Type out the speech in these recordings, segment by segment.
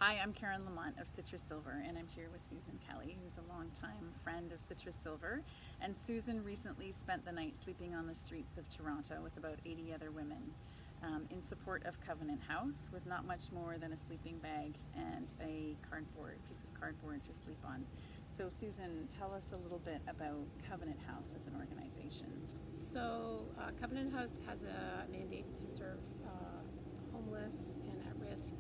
Hi, I'm Karen Lamont of Citrus Silver, and I'm here with Susan Kelly, who's a longtime friend of Citrus Silver. And Susan recently spent the night sleeping on the streets of Toronto with about 80 other women in support of Covenant House, with not much more than a sleeping bag and a piece of cardboard to sleep on. So Susan, tell us a little bit about Covenant House as an organization. So Covenant House has a mandate to serve homeless and at-risk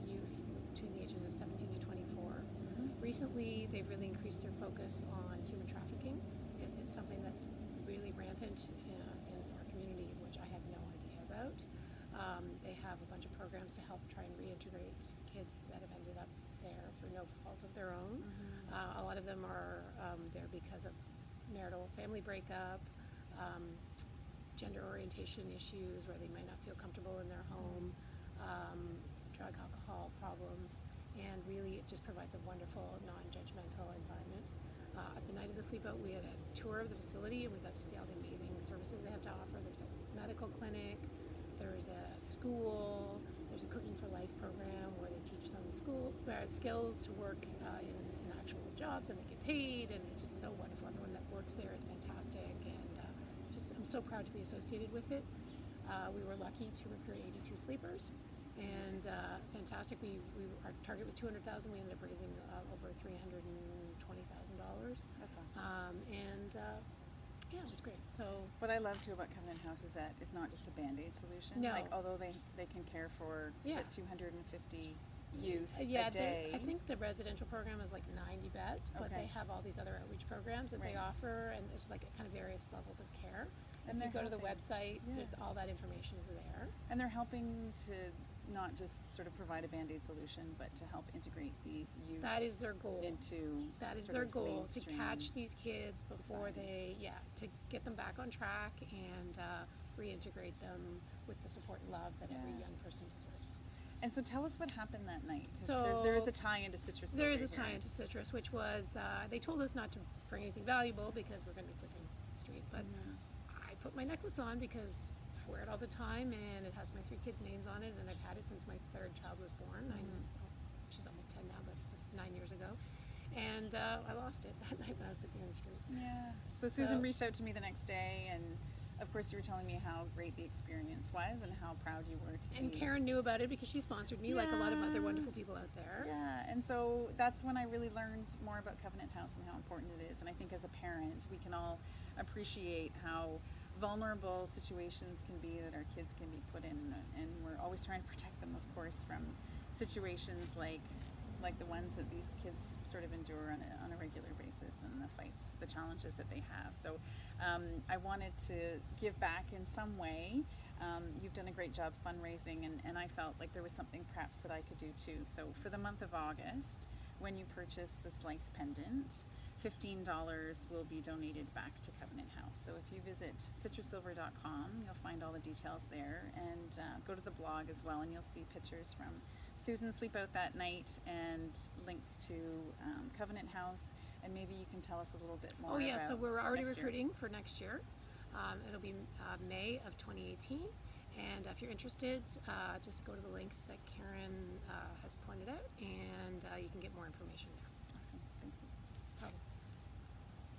youth between the ages of 17 to 24. Mm-hmm. Recently, they've really increased their focus on human trafficking. It's something that's really rampant in our community, which I had no idea about. They have a bunch of programs to help try and reintegrate kids that have ended up there through no fault of their own. Mm-hmm. A lot of them are there because of marital family breakup, gender orientation issues where they might not feel comfortable in their home, drug, alcohol problems, and really it just provides a wonderful, non-judgmental environment. At the night of the sleepout, we had a tour of the facility and we got to see all the amazing services they have to offer. There's a medical clinic, there's a school, there's a Cooking for Life program where they teach them skills to work in actual jobs, and they get paid, and it's just so wonderful. Everyone that works there is fantastic, and I'm so proud to be associated with it. We were lucky to recruit 82 sleepers, and fantastic. Our target was 200,000. We ended up raising over $320,000. That's awesome. Yeah, it was great. So what I love too about Covenant House is that it's not just a Band-Aid solution. No. Like, although they can care for is it 250 youth a day. I think the residential program is like 90 beds, but Okay. they have all these other outreach programs that they Right. offer, and there's like kind of various levels of care. And If you they're go to the helping. website, Yeah. all that information is there. And they're helping to not just sort of provide a Band-Aid solution, but to help integrate these youth That is their goal. into That is sort their of goal, to mainstream catch these kids before society. to get them back on track and reintegrate them with the support and love that every Yeah. young person deserves. And so tell us what happened that night. 'Cause So there is a tie into Citrus There is Silver a tie here. into Citrus, which was they told us not to bring anything valuable because we're going to be sleeping on the street. But I put my necklace on because I wear it all the time, and it has my 3 kids' names on it, and I've had it since my 3rd child was born. She's almost 10 now, but it was 9 years ago. And I lost it that night when I was sleeping on the street. Yeah. So Susan reached out to me the next day, and of course you were telling me how great the experience was and how proud you were to And be. Karen knew about it because she sponsored me, like a lot of other wonderful people out there. Yeah, and so that's when I really learned more about Covenant House and how important it is. And I think as a parent, we can all appreciate how vulnerable situations can be that our kids can be put in, and we're always trying to protect them, of course, from situations like the ones that these kids sort of endure on a regular basis, and the fights, the challenges that they have. So I wanted to give back in some way. You've done a great job fundraising, and I felt like there was something perhaps that I could do too. So for the month of August, when you purchase the Slice pendant, $15 will be donated back to Covenant House. So if you visit citrussilver.com, you'll find all the details there, and go to the blog as well, and you'll see pictures from Susan's sleepout that night and links to Covenant House. And maybe you can tell us a little bit more. Oh yeah, so we're already next year. recruiting for next year. It'll be May of 2018. And if you're interested, just go to the links that Karen has pointed out, and you can get more information there.